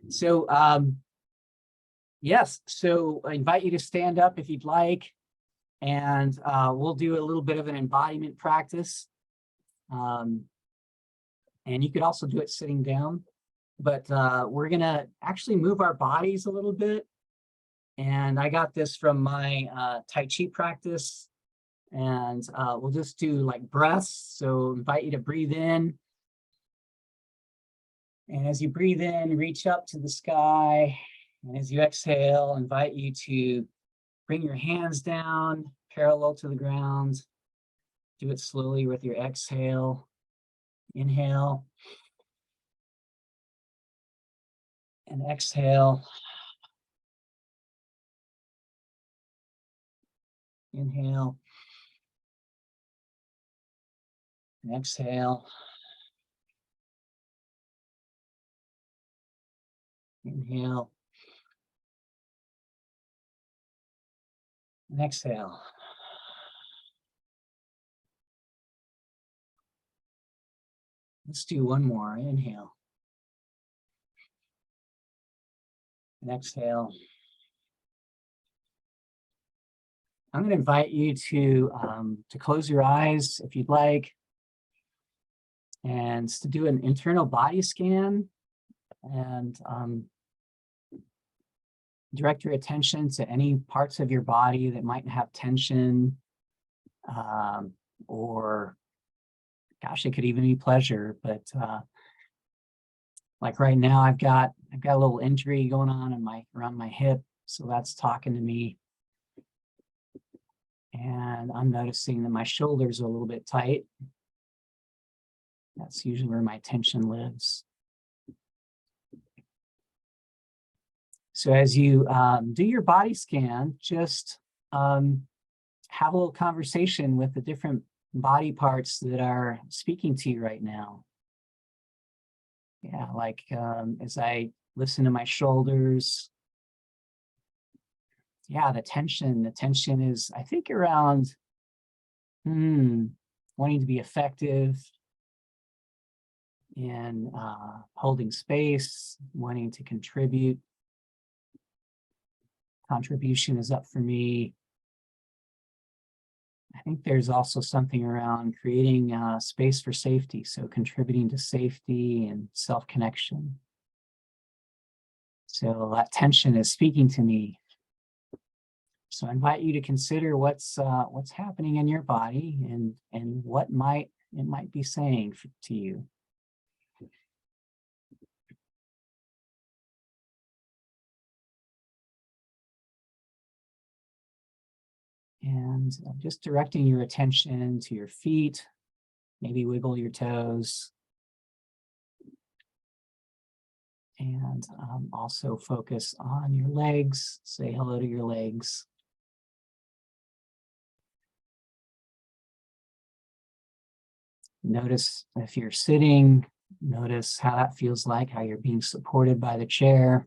So, yes, so I invite you to stand up if you'd like, and we'll do a little bit of an embodiment practice. And you could also do it sitting down, but we're gonna actually move our bodies a little bit. And I got this from my Tai Chi practice, and we'll just do like breaths. So invite you to breathe in. And as you breathe in, reach up to the sky. And as you exhale, invite you to bring your hands down parallel to the ground. Do it slowly with your exhale. Inhale. And exhale. Inhale. And exhale. Inhale. And exhale. Let's do one more. Inhale. And exhale. I'm going to invite you to close your eyes if you'd like, and to do an internal body scan, and direct your attention to any parts of your body that might have tension, or gosh, it could even be pleasure. But like right now, I've got a little injury going on in around my hip, so that's talking to me. And I'm noticing that my shoulders are a little bit tight. That's usually where my tension lives. So as you do your body scan, just have a little conversation with the different body parts that are speaking to you right now. Yeah, like as I listen to my shoulders, yeah, the tension is, I think, around wanting to be effective in holding space, wanting to contribute. Contribution is up for me. I think there's also something around creating space for safety, so contributing to safety and self-connection. So that tension is speaking to me. So I invite you to consider what's happening in your body, and what it might be saying to you. And just directing your attention to your feet, maybe wiggle your toes. And also focus on your legs, say hello to your legs. Notice if you're sitting, notice how that feels like, how you're being supported by the chair.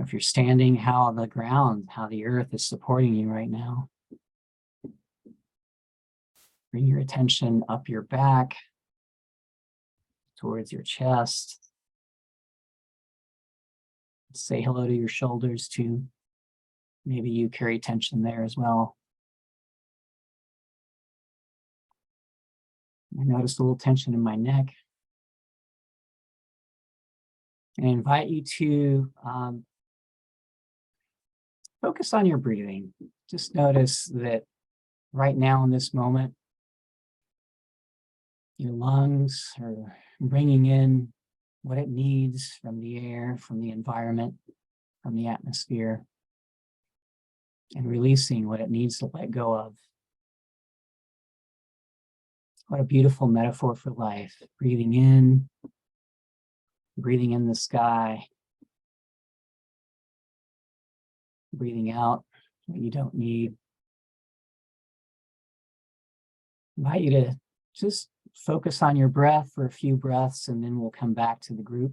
If you're standing, how the ground, how the earth is supporting you right now. Bring your attention up your back, towards your chest. Say hello to your shoulders too. Maybe you carry tension there as well. I noticed a little tension in my neck. And I invite you to focus on your breathing. Just notice that right now in this moment, your lungs are bringing in what it needs from the air, from the environment, from the atmosphere, and releasing what it needs to let go of. What a beautiful metaphor for life. Breathing in the sky, breathing out what you don't need. I invite you to just focus on your breath for a few breaths, and then we'll come back to the group.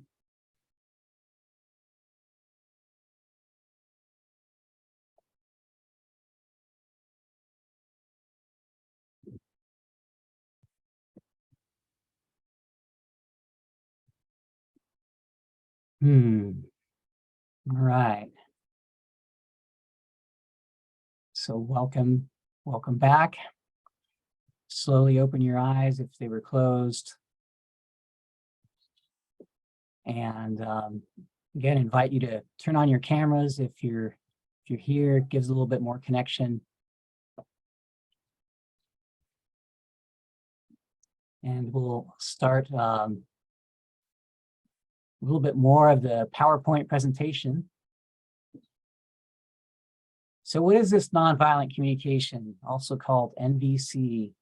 All right. So welcome back. Slowly open your eyes if they were closed. And again, invite you to turn on your cameras if you're here. It gives a little bit more connection. And we'll start a little bit more of the PowerPoint presentation. So what is this nonviolent communication, also called NVC?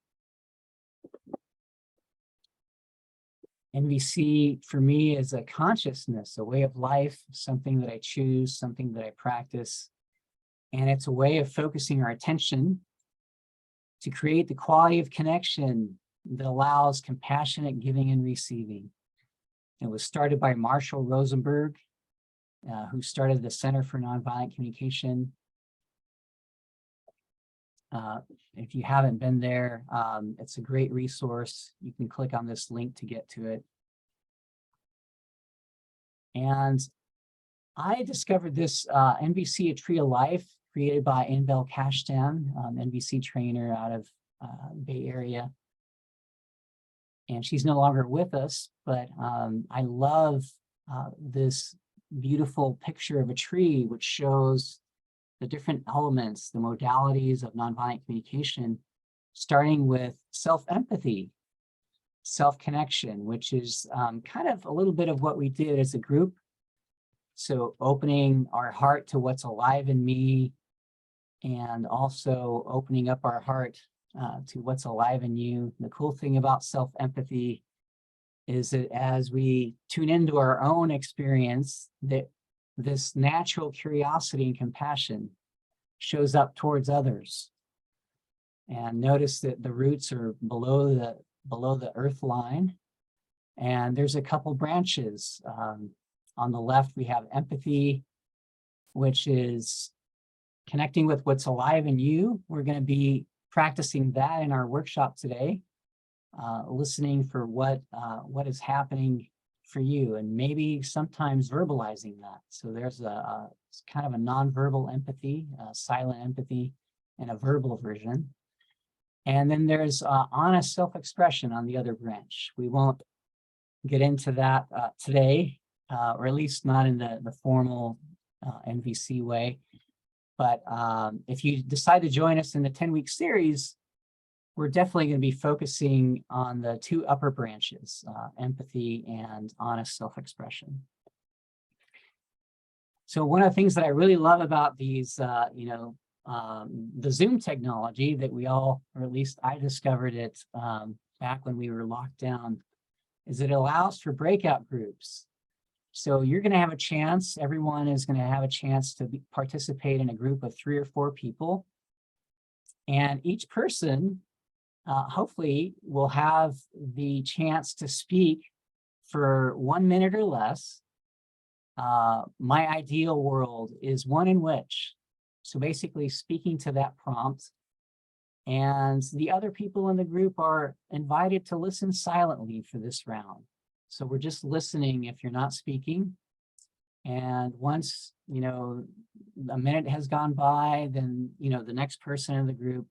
NVC for me is a consciousness, a way of life, something that I choose, something that I practice. And it's a way of focusing our attention to create the quality of connection that allows compassionate giving and receiving. It was started by Marshall Rosenberg, who started the Center for Nonviolent Communication. If you haven't been there, it's a great resource. You can click on this link to get to it. And I discovered this NVC, A Tree of Life, created by Anbel Kashtan, NVC trainer out of Bay Area. And she's no longer with us, but I love this beautiful picture of a tree, which shows the different elements, the modalities of nonviolent communication, starting with self-empathy, self-connection, which is kind of a little bit of what we did as a group. So opening our heart to what's alive in me, and also opening up our heart to what's alive in you. The cool thing about self-empathy is that as we tune into our own experience, that this natural curiosity and compassion shows up towards others. And notice that the roots are below the earth line. And there's a couple branches. On the left, we have empathy, which is connecting with what's alive in you. We're going to be practicing that in our workshop today, listening for what is happening for you, and maybe sometimes verbalizing that. So there's it's kind of a nonverbal empathy, silent empathy, and a verbal version. And then there's honest self-expression on the other branch. We won't get into that today, or at least not in the formal NVC way. But if you decide to join us in the 10-week series, we're definitely going to be focusing on the two upper branches, empathy and honest self-expression. So one of the things that I really love about these, the Zoom technology that we all, or at least I discovered it back when we were locked down, is it allows for breakout groups. So you're going to have a chance, everyone is going to have a chance to participate in a group of 3 or 4 people. And each person hopefully will have the chance to speak for 1 minute or less. My ideal world is one in which, so basically speaking to that prompt, and the other people in the group are invited to listen silently for this round. So we're just listening if you're not speaking. And once, a minute has gone by, then, the next person in the group,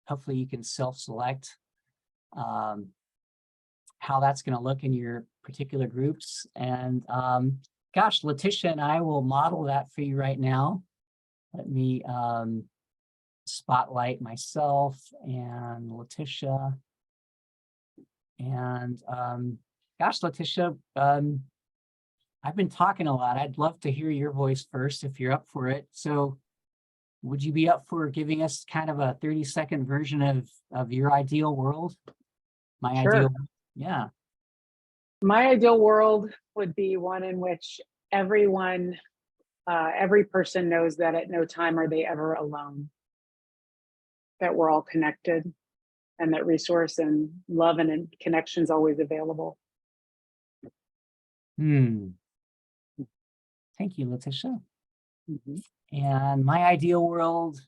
hopefully you can self-select how that's going to look in your particular groups. And gosh, Letitia and I will model that for you right now. Let me spotlight myself and Letitia. And gosh, Letitia, I've been talking a lot. I'd love to hear your voice first if you're up for it. So would you be up for giving us kind of a 30-second version of your ideal world? My Sure. ideal, yeah. My ideal world would be one in which every person knows that at no time are they ever alone, that we're all connected, and that resource and love and connection is always available. Thank you, Letitia. Mm-hmm. And my ideal world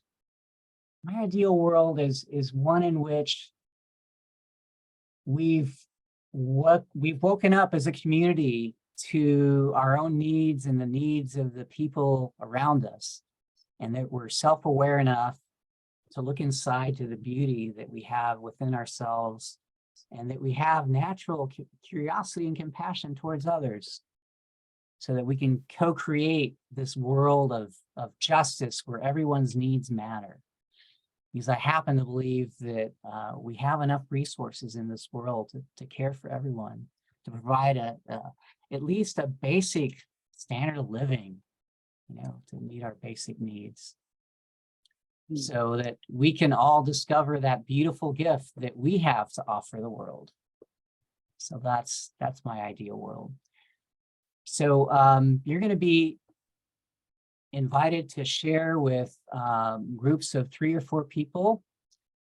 is one in which we've woken up as a community to our own needs and the needs of the people around us, and that we're self-aware enough to look inside to the beauty that we have within ourselves, and that we have natural curiosity and compassion towards others, so that we can co-create this world of justice where everyone's needs matter. Because I happen to believe that we have enough resources in this world to care for everyone, to provide at least a basic standard of living, to meet our basic needs, so that we can all discover that beautiful gift that we have to offer the world. So that's my ideal world. So you're going to be invited to share with groups of 3 or 4 people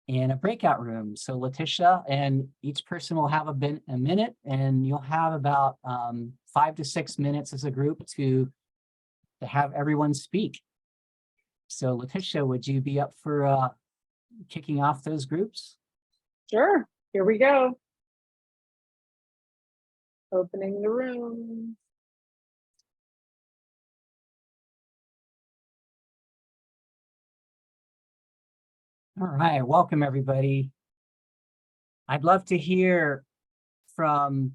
in a breakout room. So Letitia and each person will have a minute, and you'll have about 5 to 6 minutes as a group to have everyone speak. So Letitia, would you be up for kicking off those groups? Sure, here we go. Opening the room. All right, welcome everybody. I'd love to hear from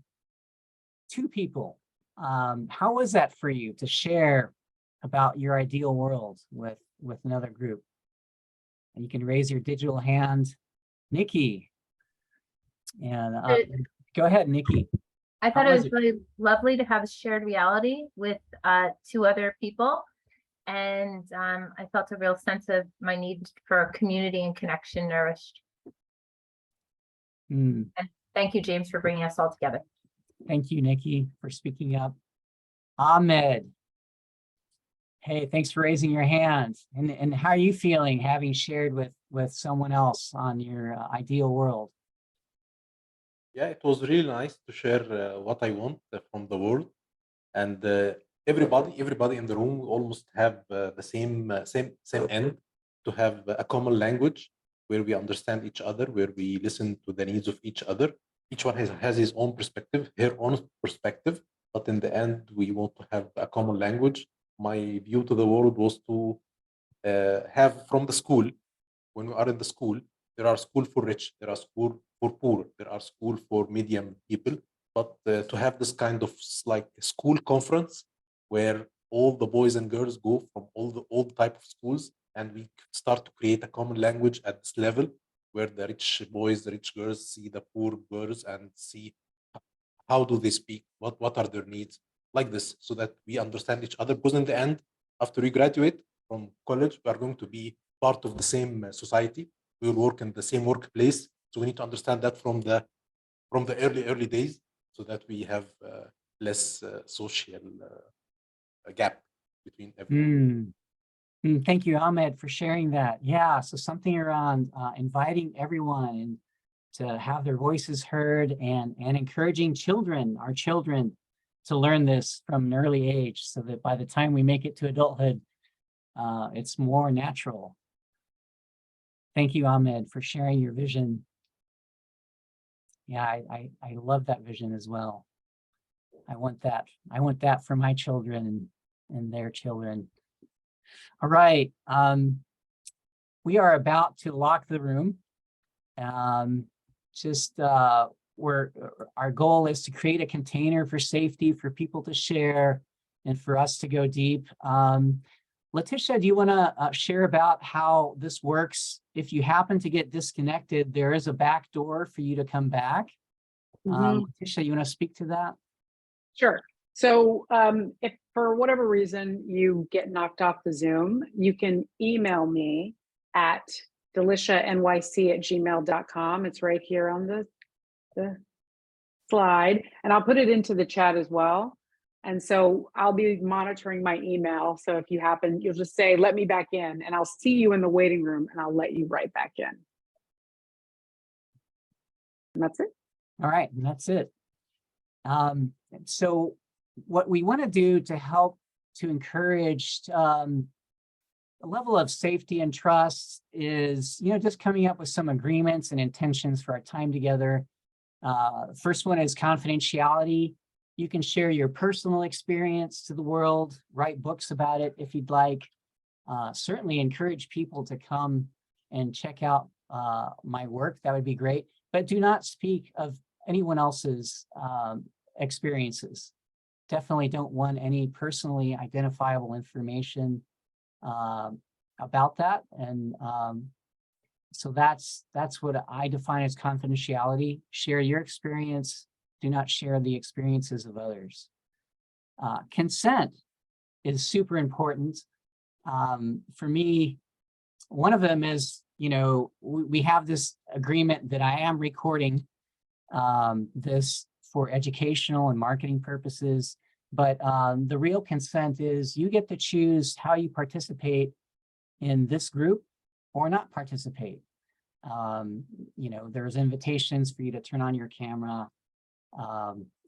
2 people. How was that for you to share about your ideal world with another group? And you can raise your digital hand. Nikki. And go ahead, Nikki. I thought it was really lovely to have a shared reality with 2 other people. And I felt a real sense of my need for community and connection nourished. And thank you, James, for bringing us all together. Thank you, Nikki, for speaking up. Ahmed. Hey, thanks for raising your hand. And how are you feeling having shared with someone else on your ideal world? Yeah, it was really nice to share what I want from the world, and everybody in the room almost have the same end, to have a common language where we understand each other, where we listen to the needs of each other. Each one has his own perspective, her own perspective, but in the end, we want to have a common language. My view to the world was to have from the school, when we are in the school, there are school for rich, there are school for poor, there are school for medium people, but to have this kind of like school conference where all the boys and girls go from all the type of schools, and we start to create a common language at this level, where the rich boys, the rich girls see the poor girls and see how do they speak, what are their needs, like this, so that we understand each other. Because in the end, after we graduate from college, we are going to be part of the same society. We will work in the same workplace. So we need to understand that from the early days, so that we have less social gap between everyone. Thank you, Ahmed, for sharing that. Yeah, so something around inviting everyone and to have their voices heard, and encouraging our children to learn this from an early age, so that by the time we make it to adulthood, it's more natural. Thank you, Ahmed, for sharing your vision. Yeah, I love that vision as well. I want that for my children and their children. All right, we are about to lock the room. Where our goal is to create a container for safety, for people to share, and for us to go deep. Letitia, do you want to share about how this works? If you happen to get disconnected, there is a back door for you to come back. Letitia, you want to speak to that? Sure. So if for whatever reason you get knocked off the Zoom, you can email me at delicianyc@gmail.com. It's right here on the slide, and I'll put it into the chat as well. And so I'll be monitoring my email. So if you happen, you'll just say, let me back in, and I'll see you in the waiting room, and I'll let you right back in. And that's it. All right, and that's it. So what we want to do to help to encourage a level of safety and trust is, just coming up with some agreements and intentions for our time together. First one is confidentiality. You can share your personal experience to the world, write books about it if you'd like. Certainly encourage people to come and check out my work. That would be great. But do not speak of anyone else's experiences. Definitely don't want any personally identifiable information about that. And so that's what I define as confidentiality. Share your experience. Do not share the experiences of others. Consent is super important. For me, one of them is, you know, we have this agreement that I am recording this for educational and marketing purposes, but the real consent is you get to choose how you participate in this group or not participate. You know, there's invitations for you to turn on your camera.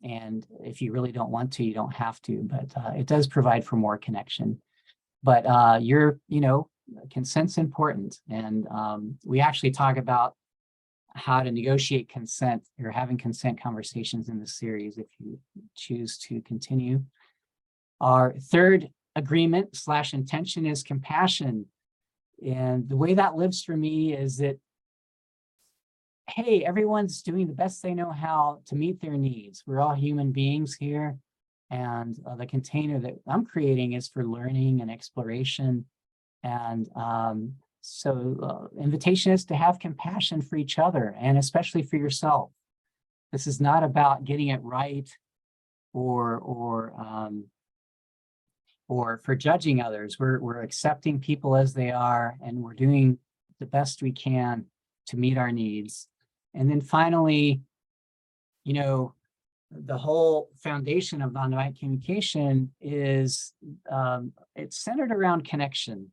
And if you really don't want to, you don't have to, but it does provide for more connection. But you know, consent's important. And we actually talk about how to negotiate consent or having consent conversations in this series if you choose to continue. Our third agreement / intention is compassion. And the way that lives for me is that, hey, everyone's doing the best they know how to meet their needs. We're all human beings here. And the container that I'm creating is for learning and exploration. And so invitation is to have compassion for each other and especially for yourself. This is not about getting it right or for judging others. We're accepting people as they are, and we're doing the best we can to meet our needs. And then finally, you know, the whole foundation of nonviolent communication is it's centered around connection.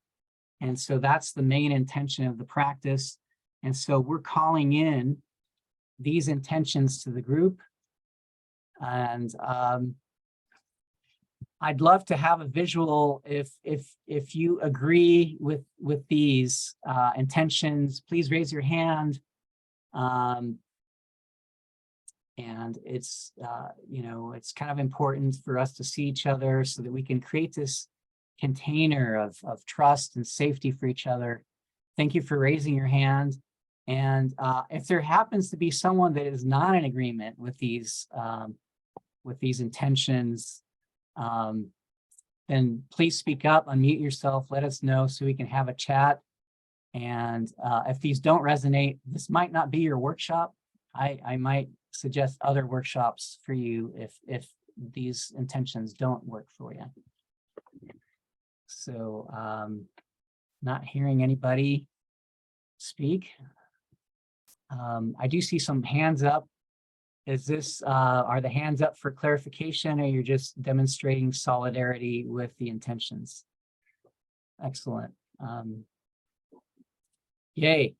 And so that's the main intention of the practice. And so we're calling in these intentions to the group. And I'd love to have a visual if you agree with these intentions, please raise your hand. And it's, you know, it's kind of important for us to see each other so that we can create this container of trust and safety for each other. Thank you for raising your hand. And if there happens to be someone that is not in agreement with these intentions, then please speak up, unmute yourself, let us know so we can have a chat. And if these don't resonate, this might not be your workshop. I might suggest other workshops for you if these intentions don't work for you. So not hearing anybody speak. I do see some hands up. Is this, are the hands up for clarification, or you're just demonstrating solidarity with the intentions? Excellent. Yay.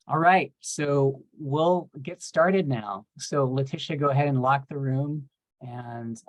All right, so we'll get started now. So Letitia, go ahead and lock the room, and